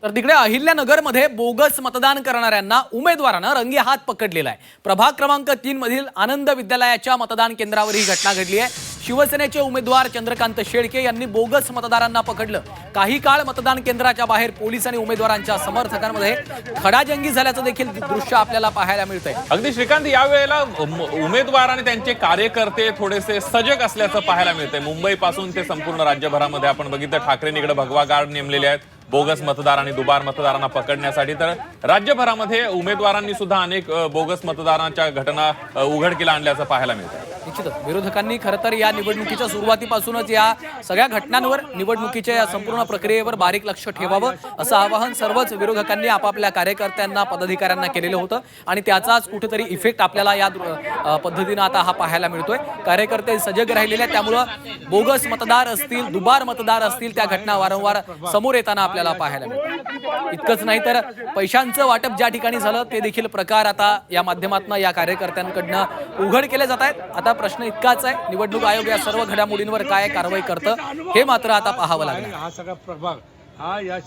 तर तिकडे अहिल्यानगरमध्ये बोगस मतदान करणाऱ्यांना उमेदवारानं रंगे हात पकडलेला आहे। प्रभाग क्रमांक 3 मधील आनंद विद्यालयाच्या मतदान केंद्रावर ही घटना घडली आहे। शिवसेनेचे उमेदवार चंद्रकांत शेळके यांनी बोगस मतदारांना पकडलं। काही काळ मतदान केंद्राच्या बाहेर पोलीस आणि उमेदवारांच्या समर्थकांमध्ये खडाजंगी झाल्याचं देखील दृश्य आपल्याला पाहायला मिळतंय। अगदी श्रीकांत, यावेळेला उमेदवार आणि त्यांचे कार्यकर्ते थोडेसे सजग असल्याचं पाहायला मिळतंय। मुंबईपासून ते संपूर्ण राज्यभरामध्ये आपण बघितलं, ठाकरेंनी इकडे भगवा गार्ड नेमलेले आहेत बोगस मतदार आणि दुबार मतदारांना पकडण्यासाठी। तर राज्यभरामध्ये उमेदवारांनी सुद्धा अनेक बोगस मतदारांच्या घटना उघडकीला आणल्याचं पाहायला मिळतं। निश्चितच विरोधकांनी खरं तर या निवडणुकीच्या सुरुवातीपासूनच या सगळ्या घटनांवर, निवडणुकीच्या या संपूर्ण प्रक्रियेवर बारीक लक्ष ठेवावं असं आवाहन सर्वच विरोधकांनी आपापल्या कार्यकर्त्यांना, पदाधिकाऱ्यांना केलेलं होतं आणि त्याचाच कुठेतरी इफेक्ट आपल्याला या पद्धतीनं आता हा पाहायला मिळतोय। कार्यकर्ते सजग राहिलेले, त्यामुळं बोगस मतदार असतील, दुबार मतदार असतील, त्या घटना वारंवार समोर येताना आपल्याला पाहायला मिळतं। इतकंच नाही तर पैशांचं वाटप ज्या ठिकाणी झालं ते देखील प्रकार आता या माध्यमातून या कार्यकर्त्यांकडनं उघड केले जात आहेत। आता प्रश्न इतकाच आहे, निवडणूक आयोग या सर्व घडामोडींवर काय कारवाई करतं हे मात्र आता पाहावं लागेल। हा सगळा प्रभाग हा या